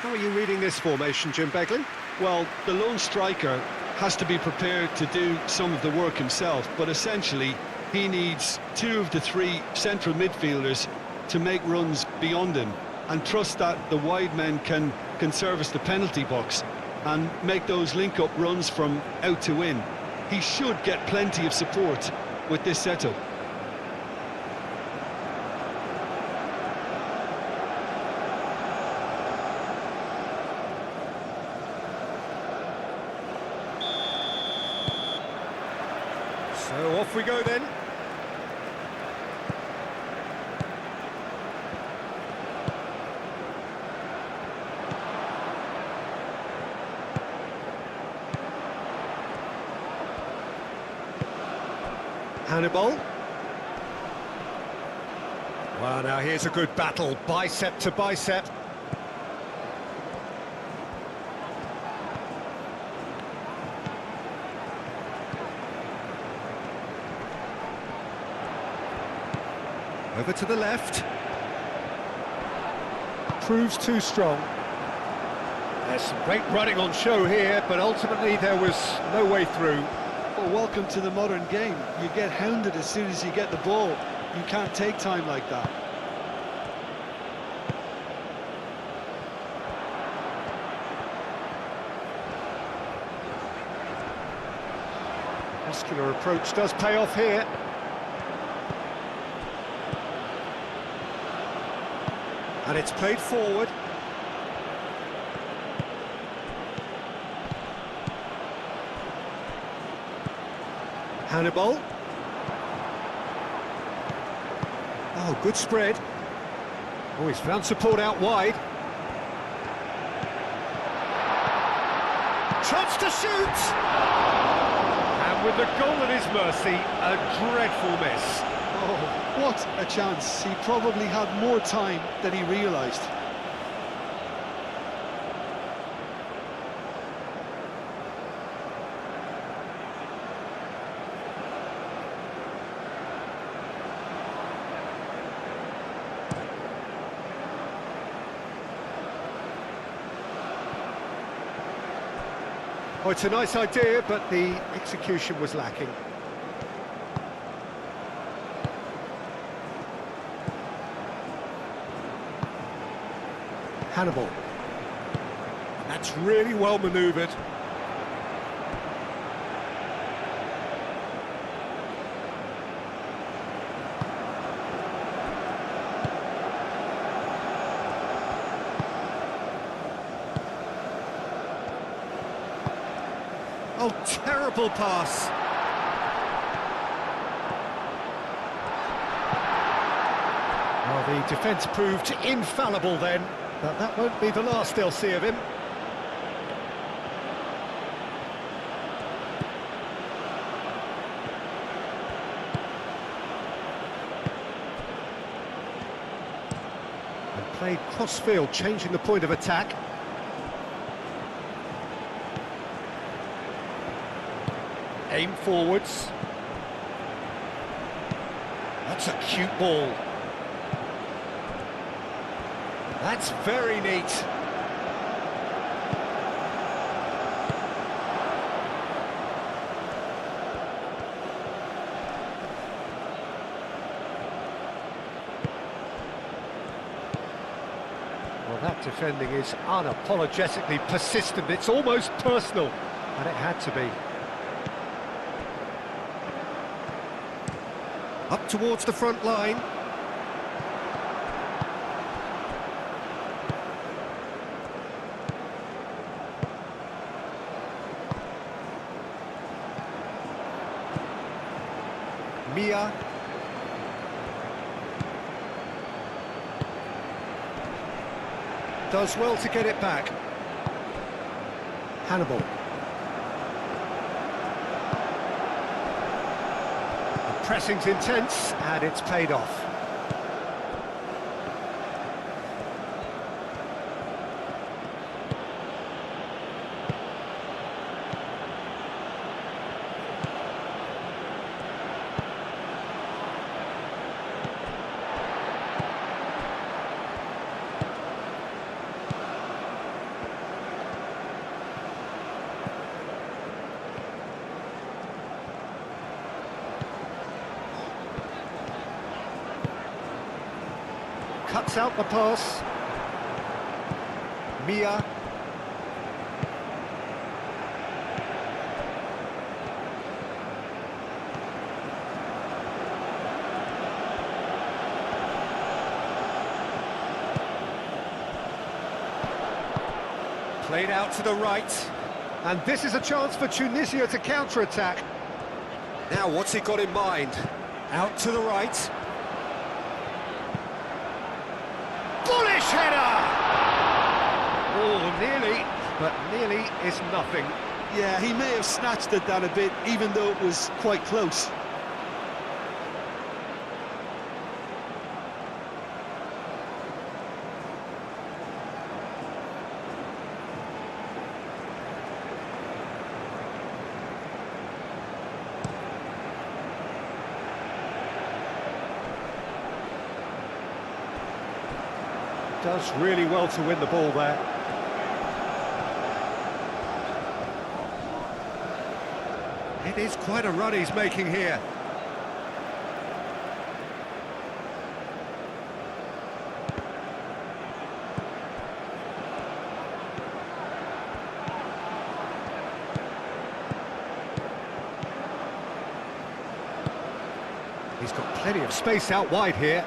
How are you reading this formation, Jim Beglin? Well, the lone striker has to be prepared to do some of the work himself, but essentially he needs two of the three central midfielders to make runs beyond him and trust that the wide men can service the penalty box and make those link-up runs from out to in. He should get plenty of support with this setup. So off we go then. Hannibal. Well, now here's a good battle, bicep to bicep. Over to the left. Proves too strong. There's some great running on show here, but ultimately there was no way through. Well, welcome to the modern game. You get hounded as soon as you get the ball. You can't take time like that. Muscular approach does pay off here. And it's played forward. Hannibal. Oh, good spread. Oh, he's found support out wide. Chance to shoot! And with the goal at his mercy, a dreadful miss. Oh, what a chance. He probably had more time than he realised. Oh, it's a nice idea, but the execution was lacking. Hannibal. That's really well manoeuvred. Oh, terrible pass. Oh, the defence proved infallible then, but that won't be the last they'll see of him. And played cross-field, changing the point of attack. Aim forwards. That's a cute ball. That's very neat. Well, that defending is unapologetically persistent. It's almost personal, and it had to be. Up towards the front line. Mia. Does well to get it back. Hannibal. Pressing's intense, and it's paid off. Cuts out the pass. Mia. Played out to the right. And this is a chance for Tunisia to counter-attack. Now, what's he got in mind? Out to the right. Bullish header! Oh, nearly, but nearly is nothing. Yeah, he may have snatched at that a bit, even though it was quite close. Does really well to win the ball there. It is quite a run he's making here. He's got plenty of space out wide here.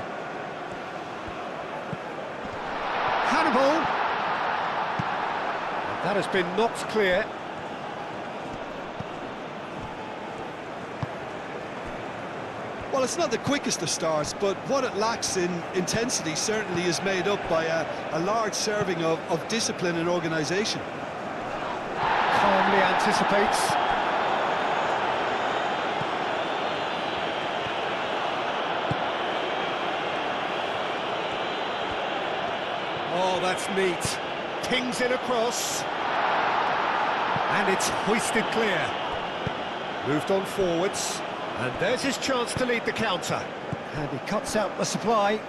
Hannibal! That has been knocked clear. Well, it's not the quickest of starts, but what it lacks in intensity certainly is made up by a large serving of discipline and organisation. Calmly anticipates. Oh, that's neat. Pings it across. And it's hoisted clear. Moved on forwards. And there's his chance to lead the counter. And he cuts out the supply.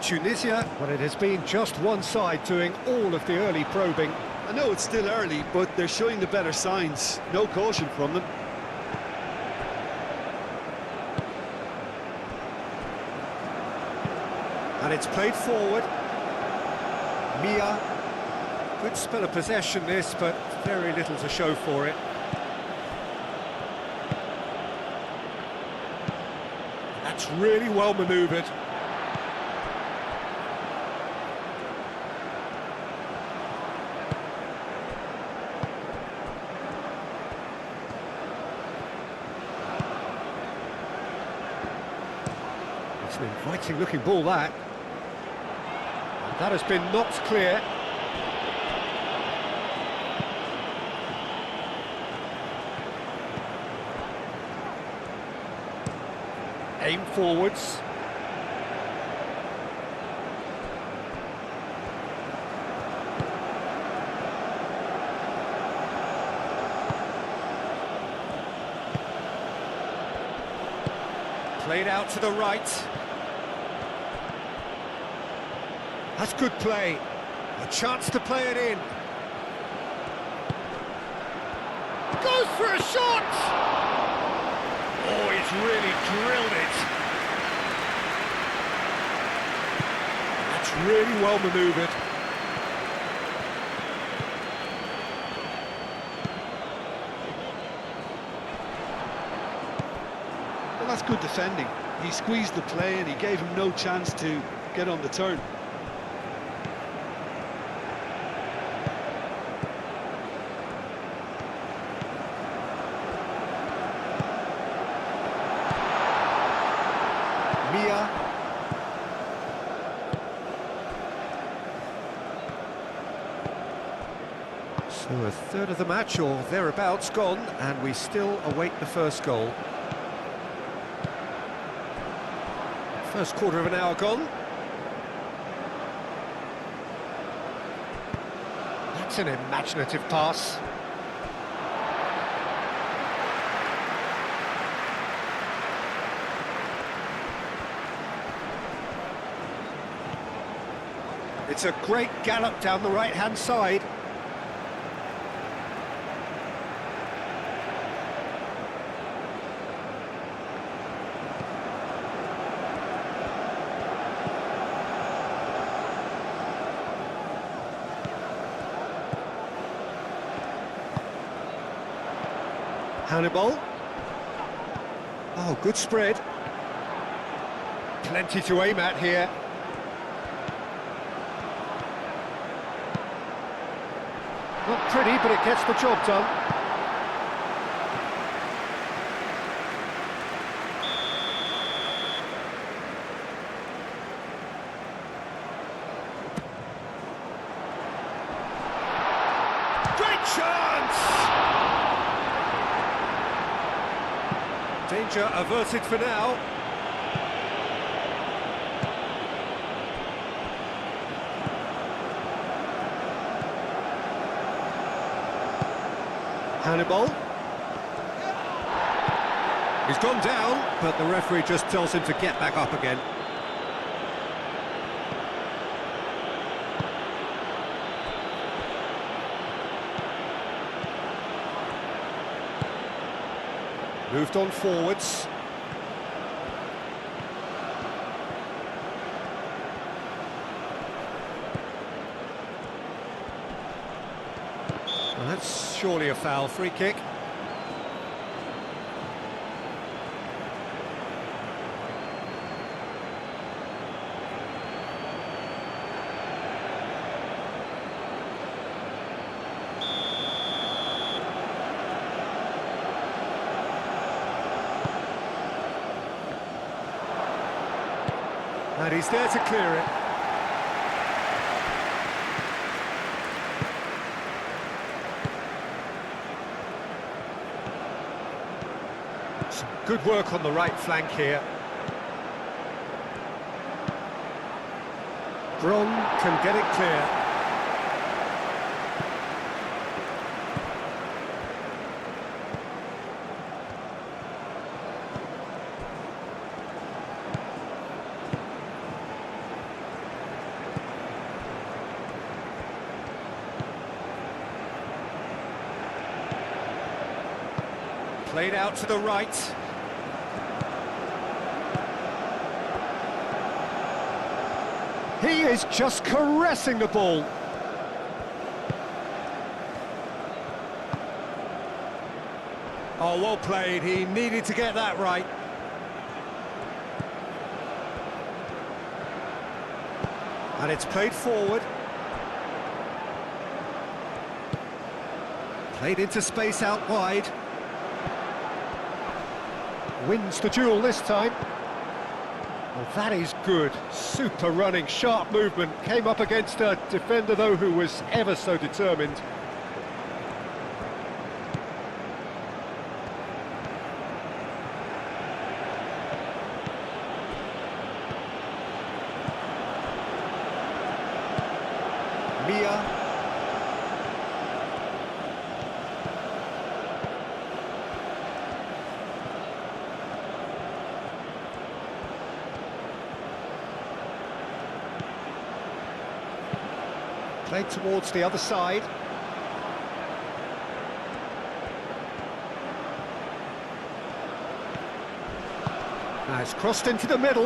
Tunisia, well, it has been just one side doing all of the early probing. I know it's still early, but they're showing the better signs. No caution from them. And it's played forward. Mia. Good spell of possession this, but very little to show for it. That's really well manoeuvred. It's an inviting looking ball, that. That has been knocked clear. Aim forwards. Played out to the right. That's good play. A chance to play it in. Goes for a shot! Oh, he's really drilled it. That's really well manoeuvred. Well, that's good defending. He squeezed the play and he gave him no chance to get on the turn. Mia. So a third of the match, or thereabouts, gone, and we still await the first goal. First quarter of an hour gone. That's an imaginative pass. It's a great gallop down the right-hand side. Hannibal. Oh, good spread. Plenty to aim at here. Not pretty, but it gets the job done. Great chance! Danger averted for now. Hannibal. He's gone down, but the referee just tells him to get back up again. Moved on forwards. Well, that's surely a foul. Free kick. And he's there to clear it. Some good work on the right flank here. Bron can get it clear. Played out to the right. He is just caressing the ball. Oh, well played. He needed to get that right. And it's played forward. Played into space out wide. Wins the duel this time. Well, that is good. Super running, sharp movement. Came up against a defender, though, who was ever so determined. Mia. Played towards the other side. Now it's crossed into the middle.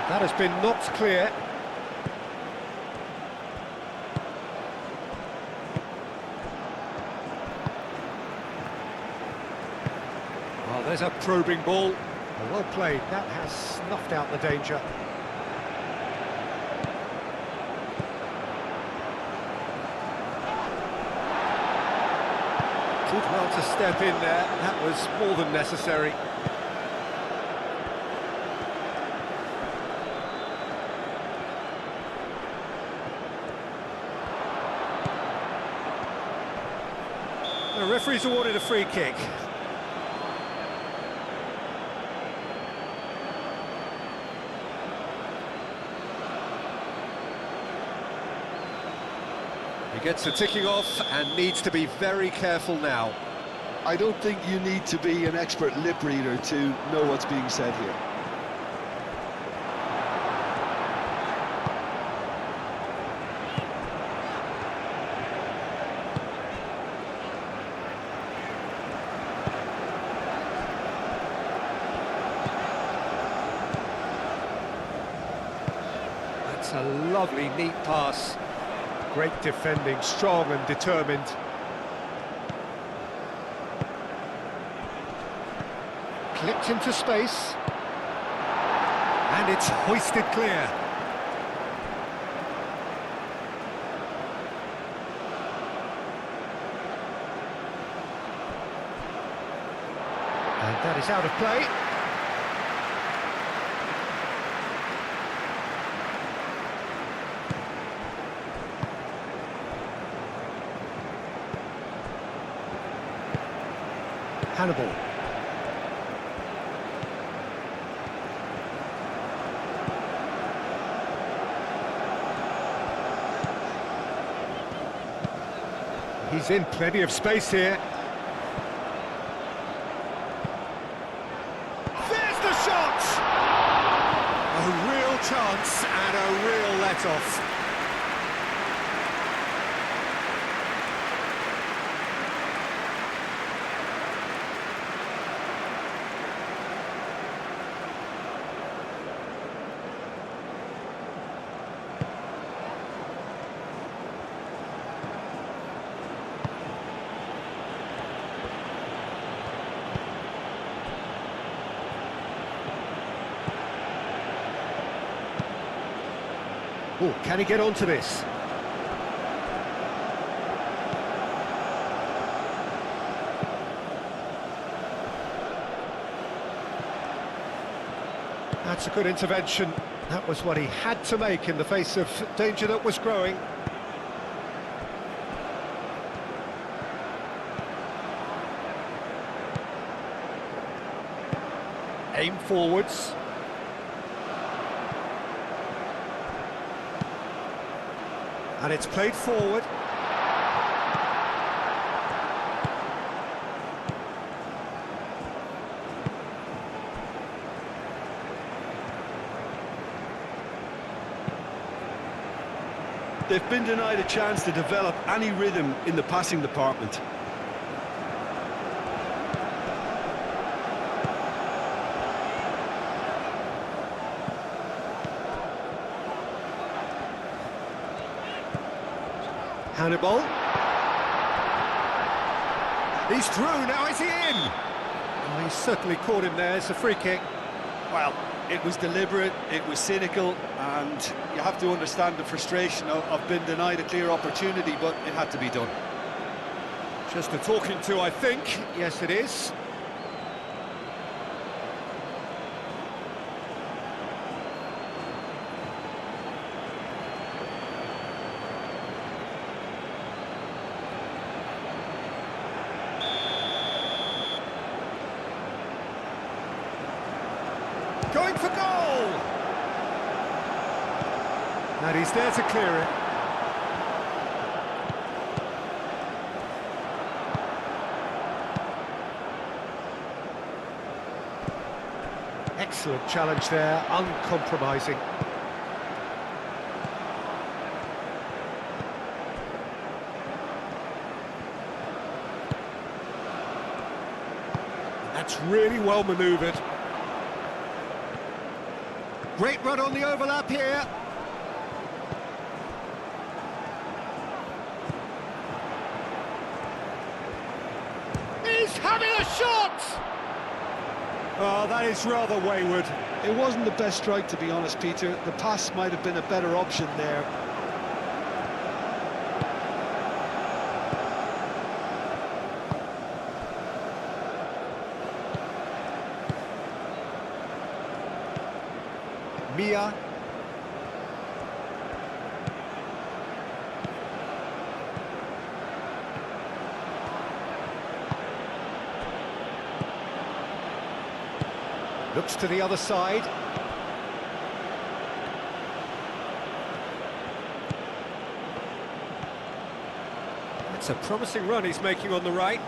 That has been knocked clear. Oh, there's a probing ball. Well played. That has snuffed out the danger. Did well to step in there. That was more than necessary. The referee's awarded a free kick. He gets the ticking off and needs to be very careful now. I don't think you need to be an expert lip reader to know what's being said here. That's a lovely, neat pass. Great defending, strong and determined. Clipped into space. And it's hoisted clear. And that is out of play. Hannibal. He's in plenty of space here. There's the shot! A real chance and a real let-off. Oh, can he get onto this? That's a good intervention. That was what he had to make in the face of danger that was growing. Aim forwards. And it's played forward. They've been denied a chance to develop any rhythm in the passing department. Hannibal. He's through, now is he in? Oh, he certainly caught him there, it's a free kick. Well, it was deliberate, it was cynical, and you have to understand the frustration of being denied a clear opportunity, but it had to be done. Just a talking to, I think. Yes, it is. Going for goal! And he's there to clear it. Excellent challenge there, uncompromising. That's really well manoeuvred. Great run on the overlap here. He's having a shot! Oh, that is rather wayward. It wasn't the best strike, to be honest, Peter. The pass might have been a better option there. Mia. Looks to the other side. That's a promising run he's making on the right.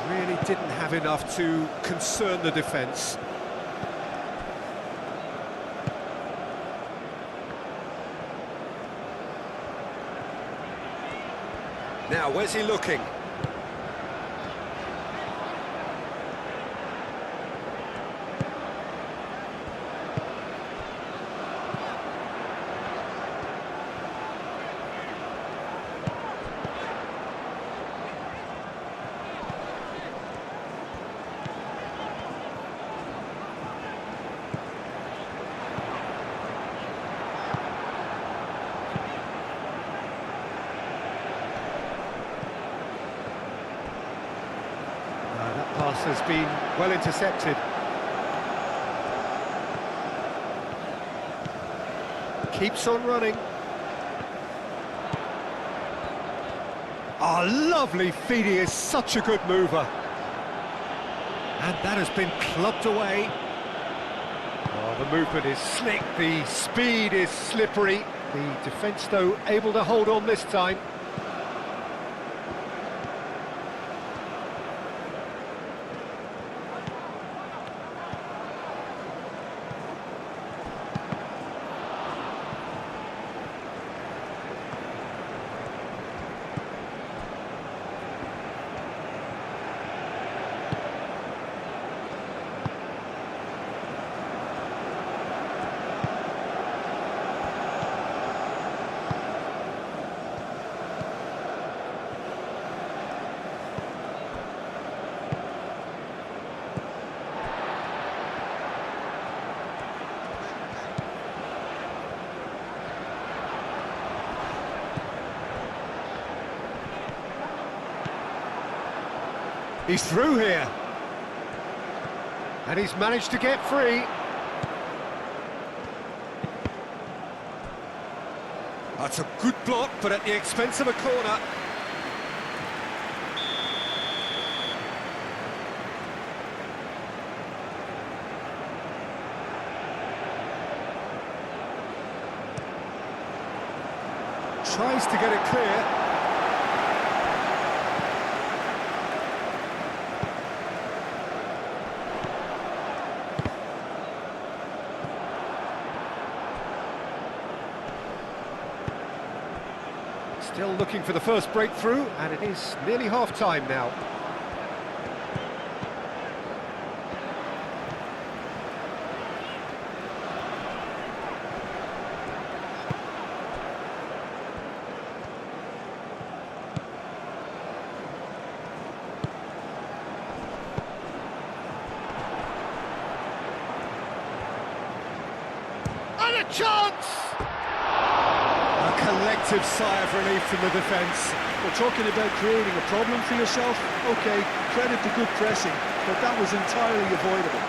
Really didn't have enough to concern the defence. Now, where's he looking? Pass has been well intercepted. Keeps on running. Oh, lovely feed, he is such a good mover. And that has been clubbed away. Oh, the movement is slick, the speed is slippery. The defence, though, able to hold on this time. He's through here. And he's managed to get free. That's a good block, but at the expense of a corner. Tries to get it clear. Still looking for the first breakthrough, and it is nearly half-time now. And a chance! A collective sigh of relief from the defence. We're talking about creating a problem for yourself. OK, credit to good pressing, but that was entirely avoidable.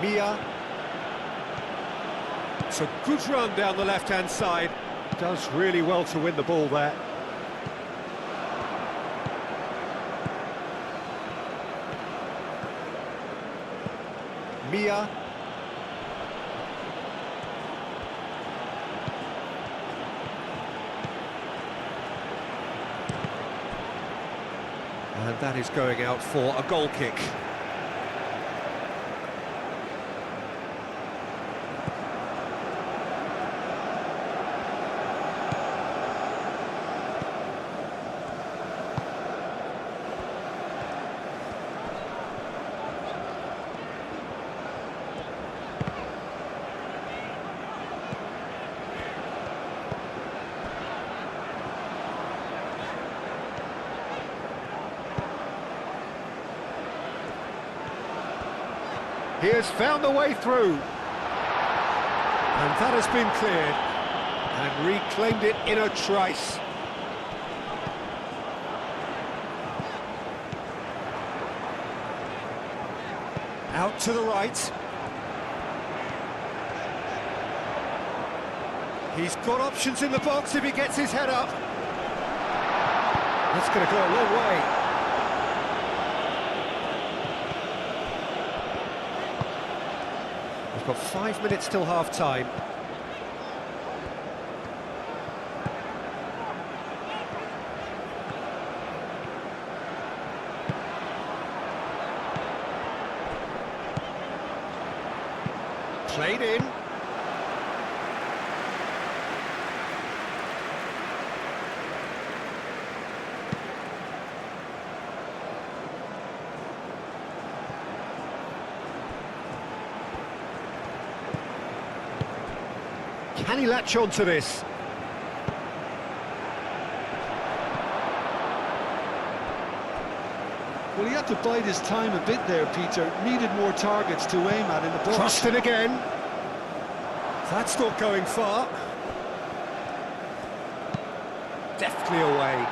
Mia. It's a good run down the left-hand side. Does really well to win the ball there. Mia. And that is going out for a goal kick. He has found the way through. And that has been cleared. And reclaimed it in a trice. Out to the right. He's got options in the box if he gets his head up. That's going to go a long way. We've got 5 minutes till half-time. Played in. Can he latch on to this? Well, he had to bide his time a bit there, Peter. Needed more targets to aim at in the box. Crossed it again. That's not going far. Deftly away.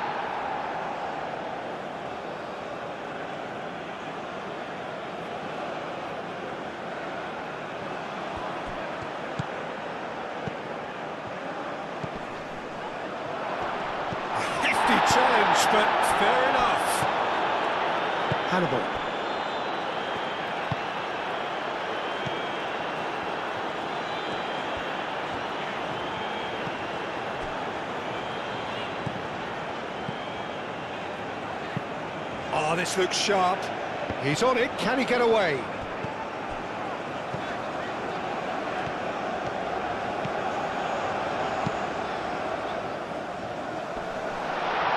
A hefty challenge, but fair enough. Hannibal. Oh, this looks sharp. He's on it. Can he get away?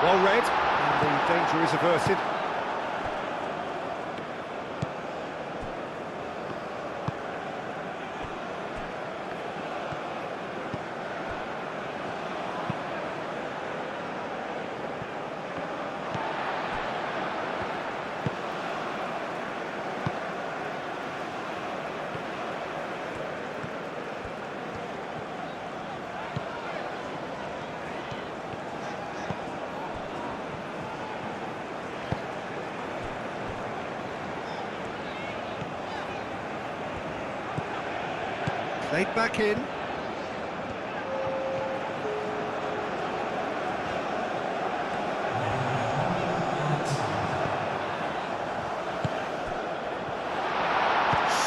Well read, and the danger is averted. Played back in.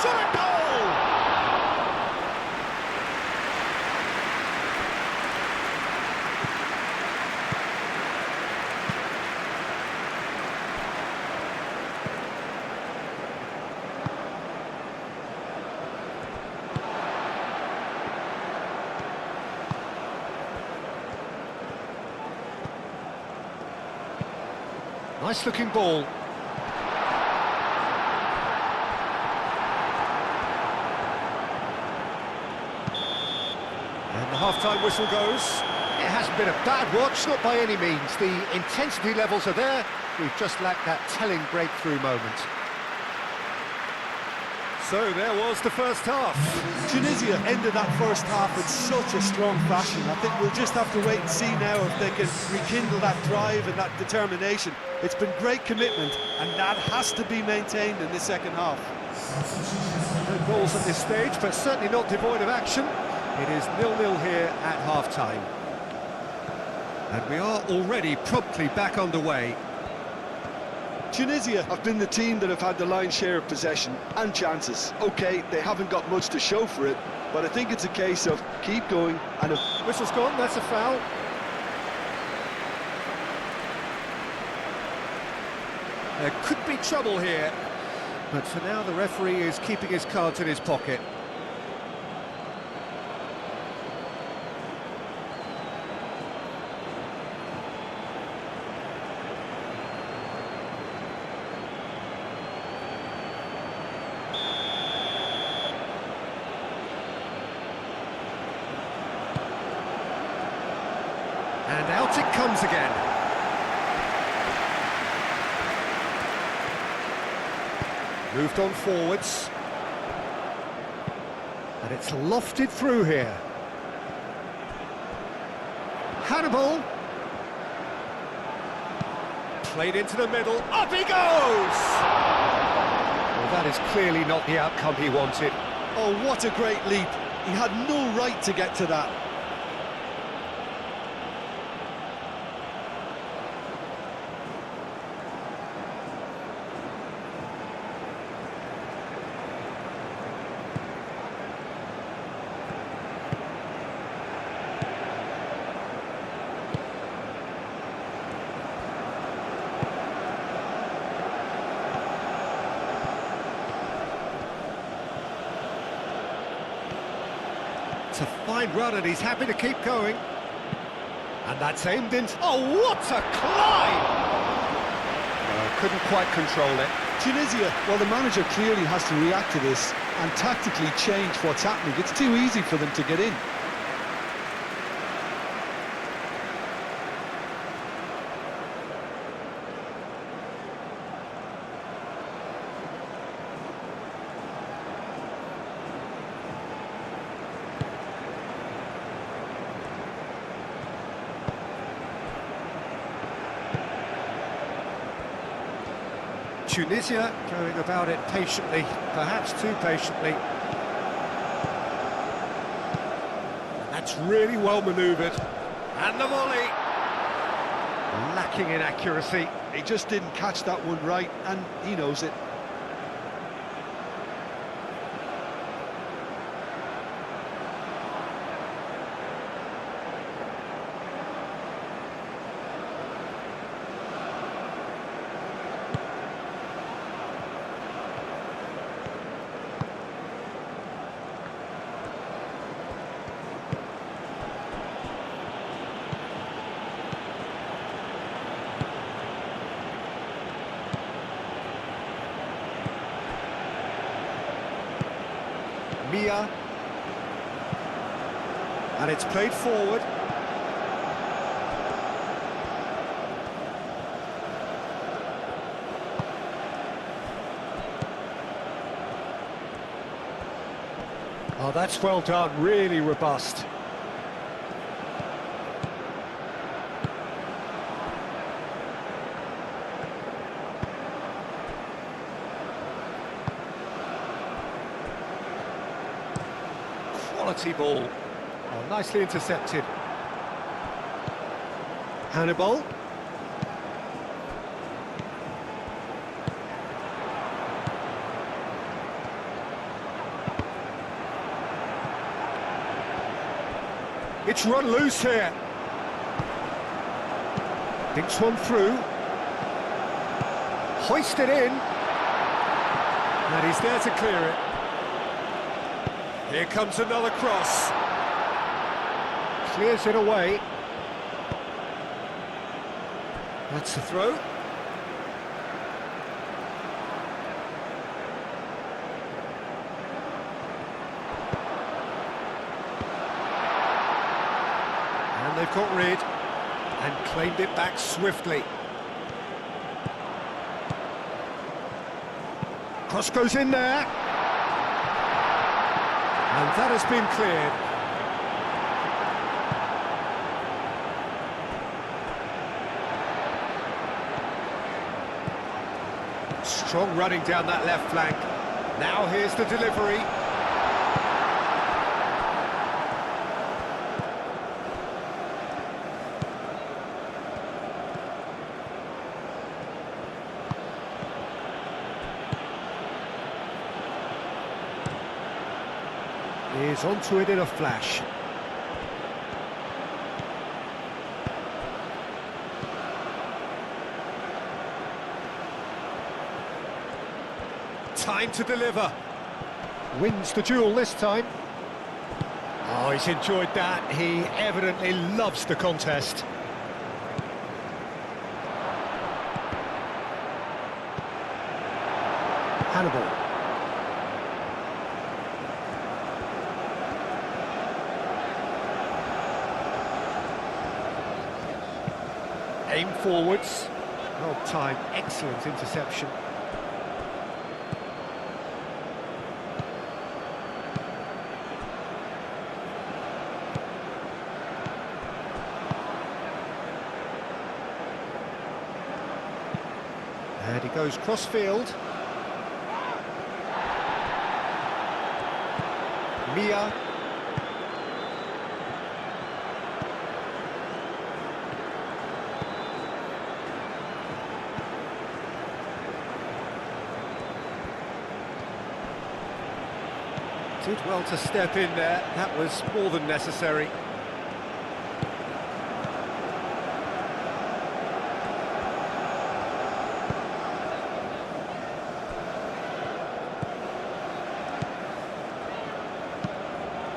Shot a goal! Nice looking ball. And the half-time whistle goes. It hasn't been a bad watch, not by any means. The intensity levels are there. We've just lacked that telling breakthrough moment. So there was the first half. Tunisia ended that first half in such a strong fashion. I think we'll just have to wait and see now if they can rekindle that drive and that determination. It's been great commitment, and that has to be maintained in the second half. No goals at this stage, but certainly not devoid of action. It is 0-0 here at half-time. And we are already promptly back underway. Tunisia have been the team that have had the lion's share of possession and chances. OK, they haven't got much to show for it, but I think it's a case of keep going and... Whistle's gone, that's a foul. There could be trouble here, but for now the referee is keeping his cards in his pocket. And out it comes again. Moved on forwards. And it's lofted through here. Hannibal. Played into the middle. Up he goes! Well, that is clearly not the outcome he wanted. Oh, what a great leap. He had no right to get to that. It's a fine run and he's happy to keep going. And that's aimed in. Oh, what a climb! Couldn't quite control it. Tunisia, well, the manager clearly has to react to this and tactically change what's happening. It's too easy for them to get in. Tunisia going about it patiently, perhaps too patiently. That's really well manoeuvred. And the volley! Lacking in accuracy. He just didn't catch that one right, and he knows it. Mia, and it's played forward. Oh, that's well done, really robust. Quality ball. Oh, nicely intercepted. Hannibal. It's run loose here. Dinks one through. Hoisted in. And he's there to clear it. Here comes another cross. Clears it away. That's the throw. And they've got rid and claimed it back swiftly. Cross goes in there. And that has been cleared. Strong running down that left flank. Now here's the delivery. He's onto it in a flash. Time to deliver. Wins the duel this time. Oh, he's enjoyed that. He evidently loves the contest. Hannibal. Aim forwards. Well timed, excellent interception. And he goes cross-field. Mia. Did well to step in there. That was more than necessary.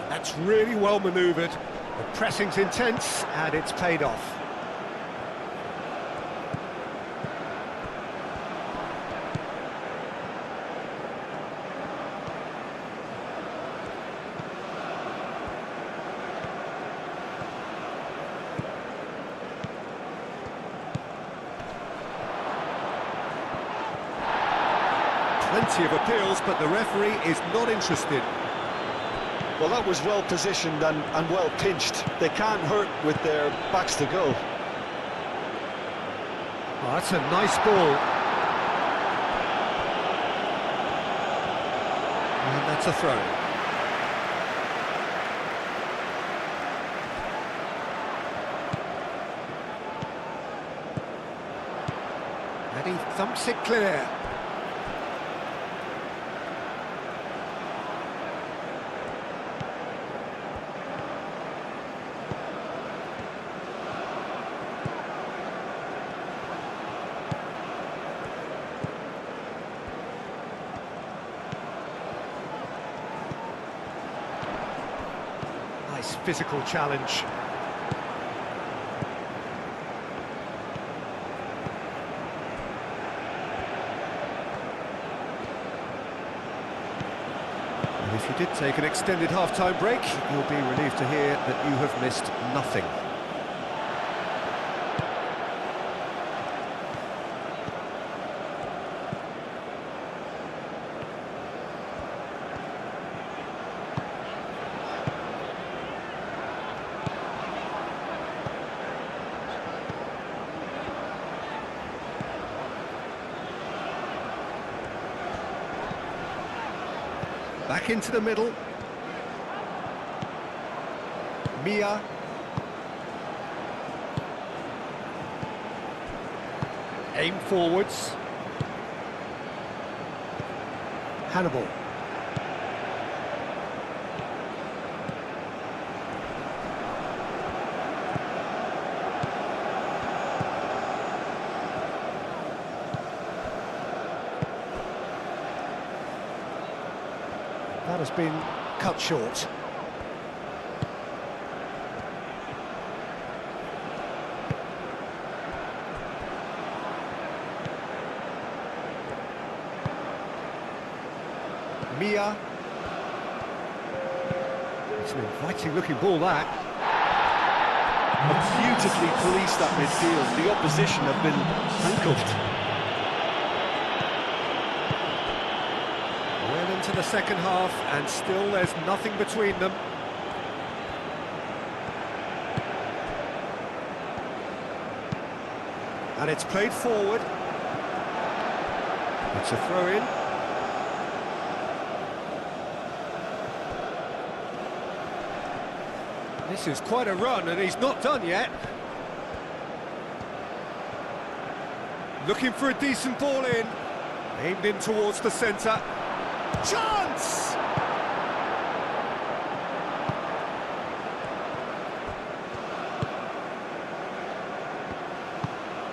That's really well manoeuvred. The pressing's intense and it's paid off. Plenty of appeals, but the referee is not interested. Well, that was well positioned and well pinched. They can't hurt with their backs to go. Oh, that's a nice ball. a throw. And he thumps it clear. Nice physical challenge. And if you did take an extended half-time break, you'll be relieved to hear that you have missed nothing. Back into the middle. Mia. Aim forwards. Hannibal. That has been cut short. Mia. It's an inviting looking ball, that. Beautifully policed that midfield. The opposition have been handcuffed. Well into the second half, and still there's nothing between them. And it's played forward. It's a throw-in. This is quite a run, and he's not done yet. Looking for a decent ball in. Aimed in towards the centre. Chance!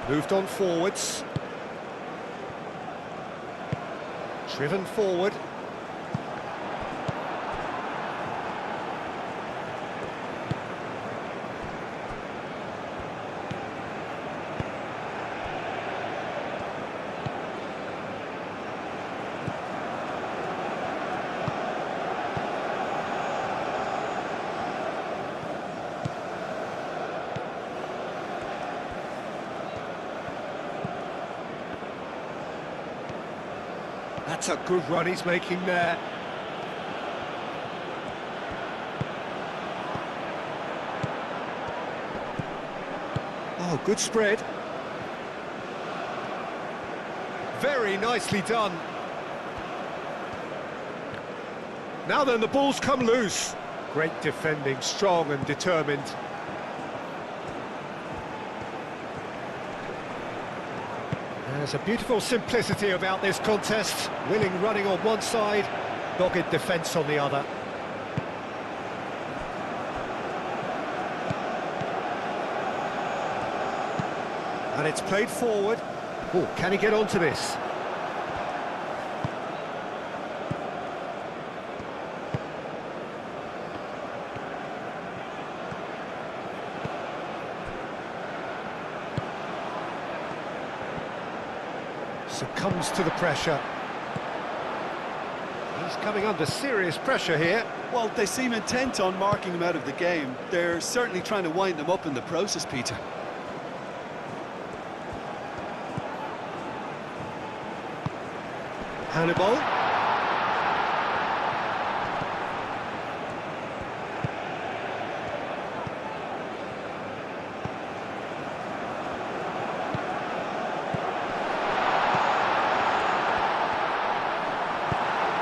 Moved on forwards. Driven forward. That's a good run he's making there. Oh, good spread. Very nicely done. Now then, the ball's come loose. Great defending, strong and determined. There's a beautiful simplicity about this contest. Willing running on one side, dogged defence on the other. And it's played forward. Oh, can he get onto this? Succumbs to the pressure. He's coming under serious pressure here. Well, they seem intent on marking him out of the game. They're certainly trying to wind him up in the process, Peter. Hannibal.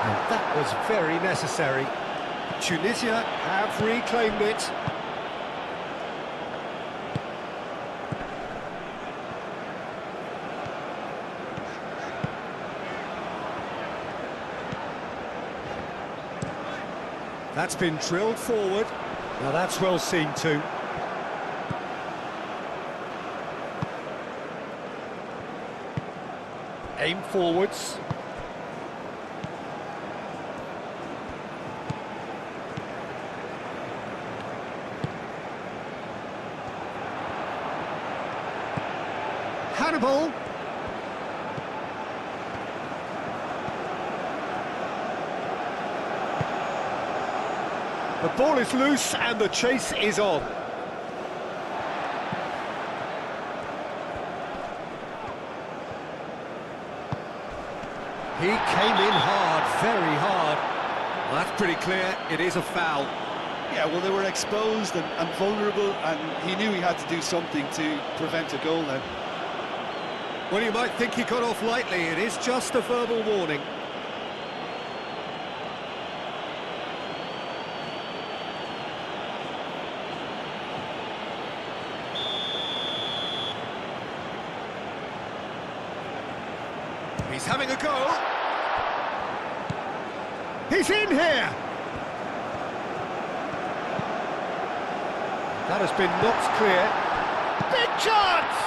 And that was very necessary. Tunisia have reclaimed it. That's been drilled forward. Now that's well seen too. Aim forwards. Hannibal. The ball is loose and the chase is on. He came in hard, very hard. Well, that's pretty clear, it is a foul. Yeah, well, they were exposed and vulnerable, and he knew he had to do something to prevent a goal then. Well, you might think he got off lightly, it is just a verbal warning. He's having a go. He's in here. That has been knocked clear. Big chance!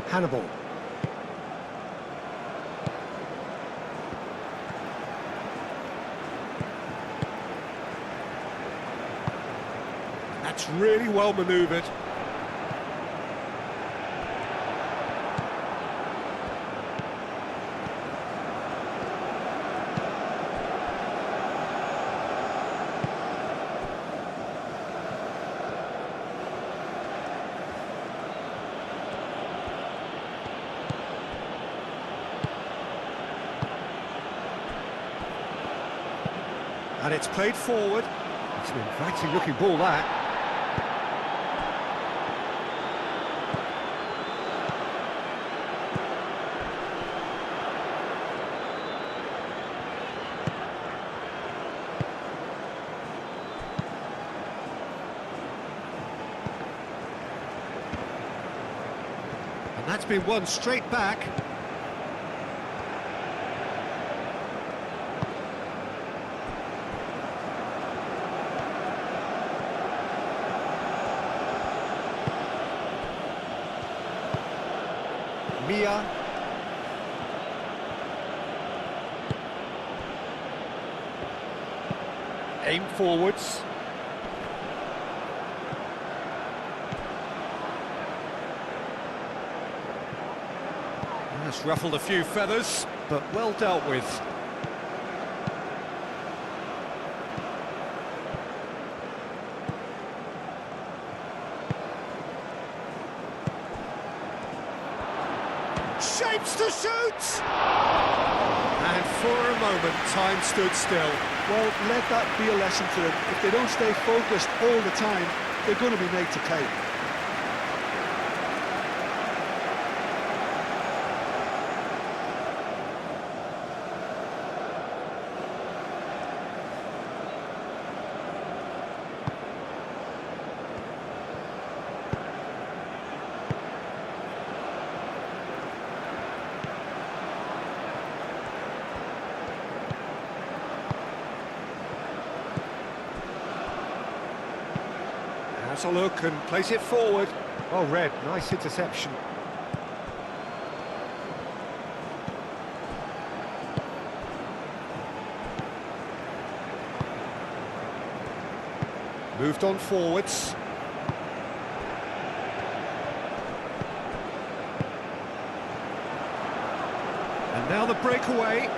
Hannibal. That's really well manoeuvred. And it's played forward. It's an inviting looking ball, that. And that's been won straight back. Mia. Aim forwards. That's ruffled a few feathers, but well dealt with. Shapes to shoot! And for a moment, time stood still. Well, let that be a lesson to them. If they don't stay focused all the time, they're going to be made to pay. Has a look and plays it forward. Well read, nice interception. Moved on forwards. And now the breakaway.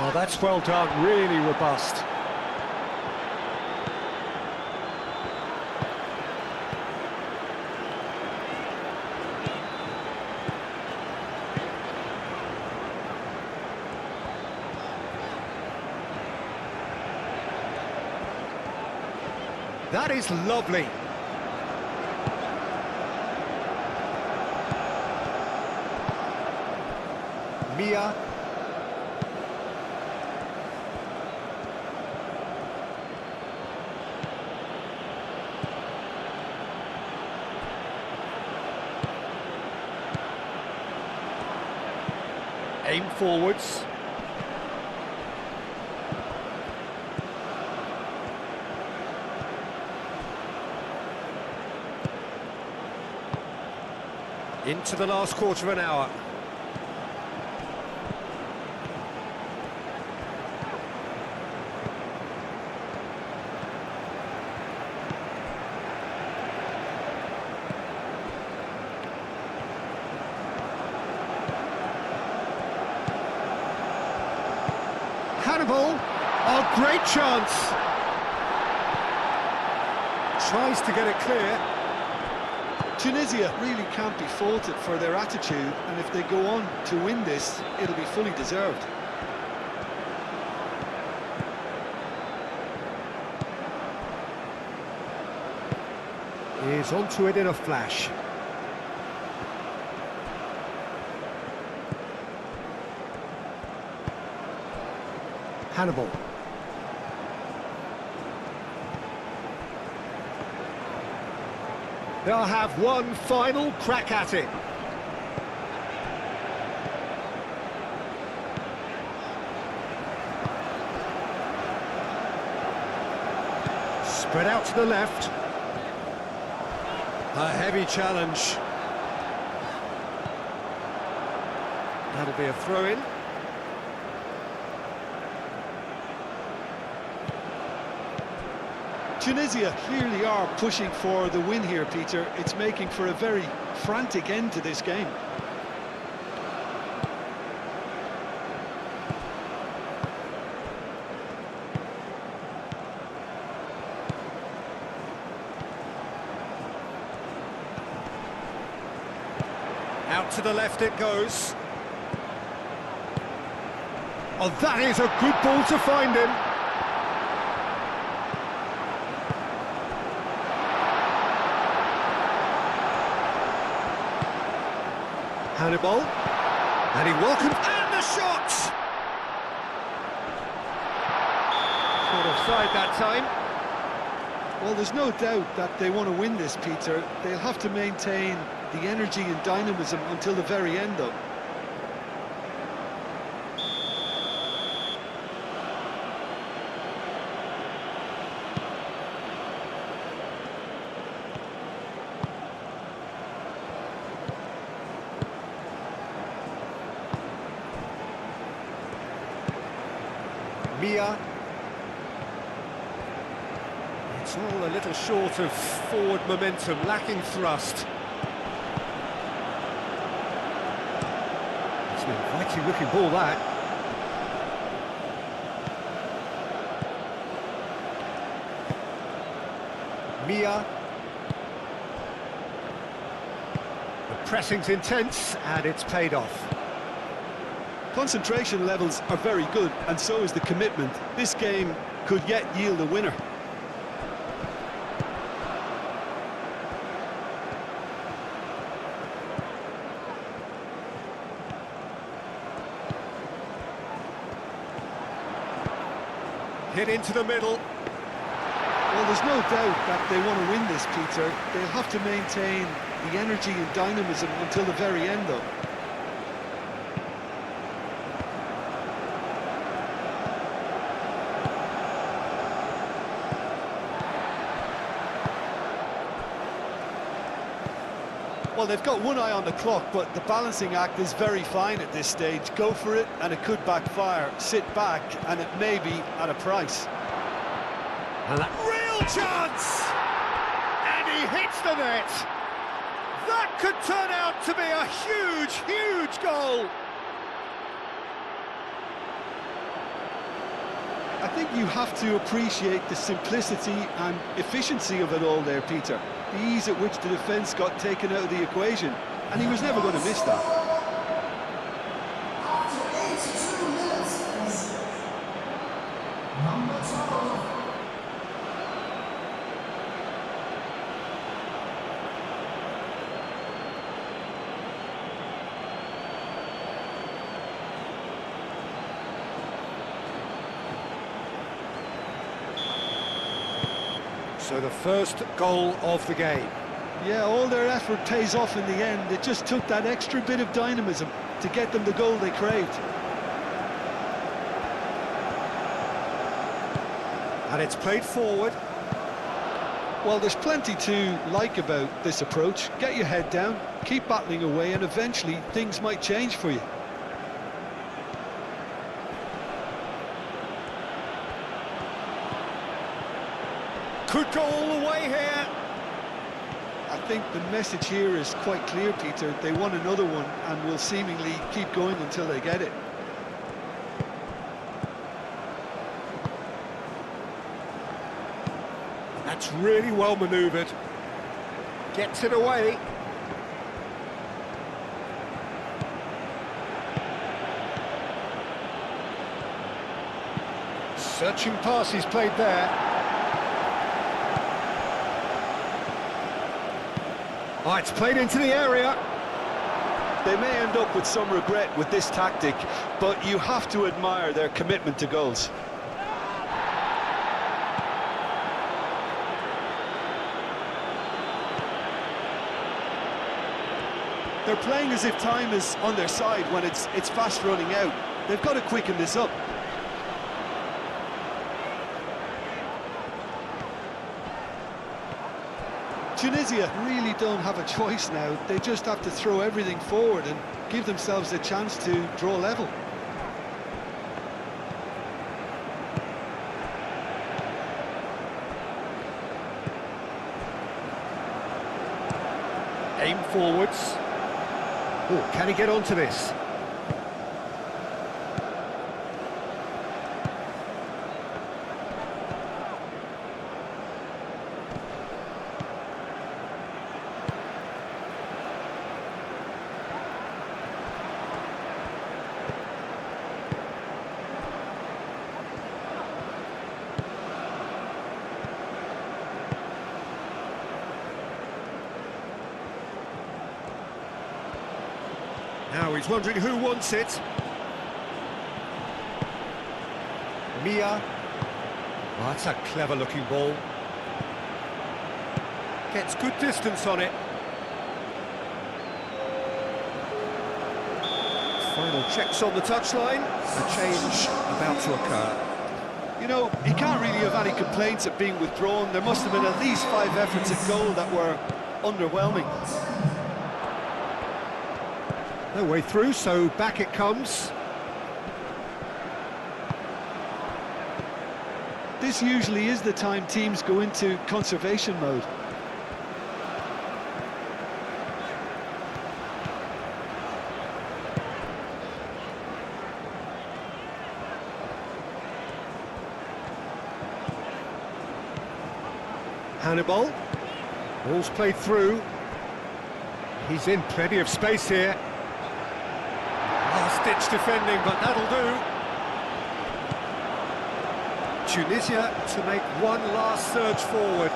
Oh, that's well done, really robust. That is lovely. Mia. Aim forwards. Into the last quarter of an hour. Hannibal, oh, great chance. Tries to get it clear. Tunisia really can't be faulted for their attitude, and if they go on to win this, it'll be fully deserved. He's onto it in a flash. Hannibal. They'll have one final crack at it. Spread out to the left. A heavy challenge. That'll be a throw-in. Tunisia clearly are pushing for the win here, Peter. It's making for a very frantic end to this game. Out to the left it goes. Oh, that is a good ball to find him. Hannibal, and he welcomes, and the shot! Caught offside that time. Well, there's no doubt that they want to win this, Peter. They'll have to maintain the energy and dynamism until the very end, though. Mia. It's all a little short of forward momentum, lacking thrust. It's an inviting looking ball, that. Mia. The pressing's intense and it's paid off. Concentration levels are very good, and so is the commitment. This game could yet yield a winner. Hit into the middle. Well, there's no doubt that they want to win this, Peter. They'll have to maintain the energy and dynamism until the very end, though. Well, they've got one eye on the clock, but the balancing act is very fine at this stage. Go for it, and it could backfire. Sit back, and it may be at a price. And that real chance! And he hits the net! That could turn out to be a huge, huge goal! I think you have to appreciate the simplicity and efficiency of it all there, Peter. The ease at which the defence got taken out of the equation, and he was never going to miss that. So the first goal of the game. Yeah, all their effort pays off in the end. It just took that extra bit of dynamism to get them the goal they craved. And it's played forward. Well, there's plenty to like about this approach. Get your head down, keep battling away, and eventually things might change for you. Could go all the way here. I think the message here is quite clear, Peter. They want another one and will seemingly keep going until they get it. That's really well manoeuvred. Gets it away. Searching pass he's played there. Oh, it's played into the area. They may end up with some regret with this tactic, but you have to admire their commitment to goals. They're playing as if time is on their side when it's fast running out. They've got to quicken this up. Tunisia really don't have a choice now. They just have to throw everything forward and give themselves a chance to draw level. Aim forwards. Oh, can he get onto this? Now he's wondering who wants it. Mia. Oh, that's a clever-looking ball. Gets good distance on it. Final checks on the touchline. A change about to occur. You know, he can't really have any complaints at being withdrawn. There must have been at least 5 efforts at goal that were underwhelming. No way through, so back it comes. This usually is the time teams go into conservation mode. Hannibal. Ball's played through. He's in plenty of space here. Last-ditch defending, but that'll do. Tunisia to make one last surge forward.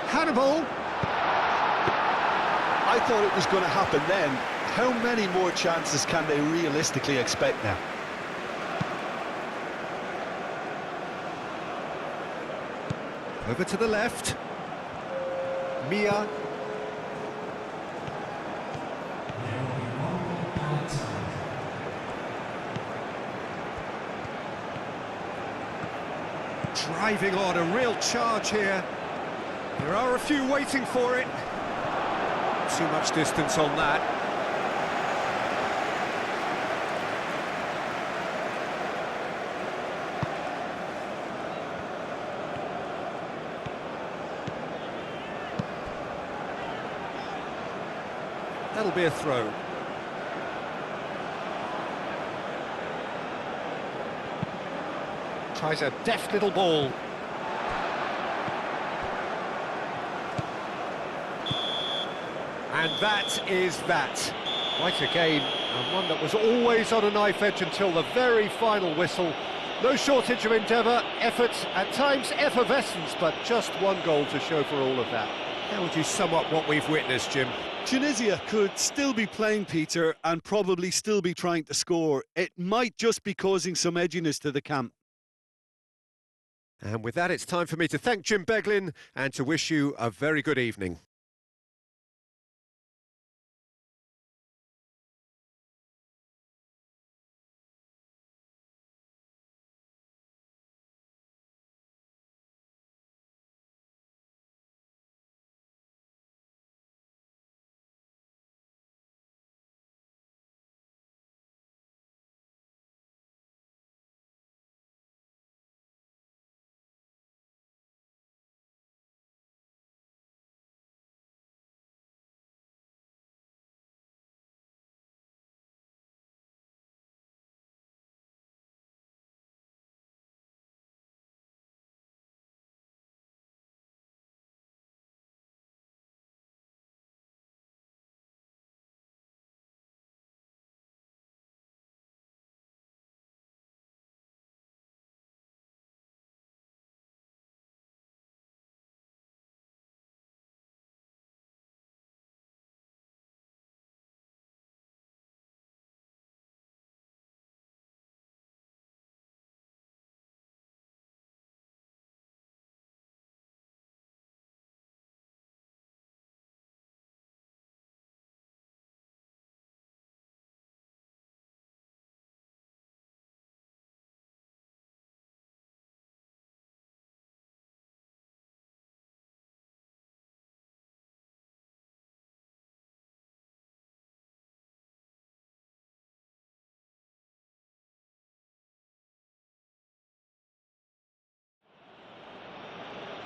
Hannibal. I thought it was going to happen then. How many more chances can they realistically expect now? Over to the left. Mia. Driving on, a real charge here. There are a few waiting for it. Too much distance on that. That'll be a throw. Tries a deft little ball. And that is that. Quite a game, and one that was always on a knife edge until the very final whistle. No shortage of endeavour, effort, at times effervescence, but just one goal to show for all of that. How would you sum up what we've witnessed, Jim? Tunisia could still be playing, Peter, and probably still be trying to score. It might just be causing some edginess to the camp. And with that, it's time for me to thank Jim Beglin and to wish you a very good evening.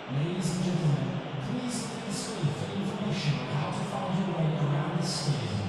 Ladies and gentlemen, please stay for information on how to find your way around the stadium.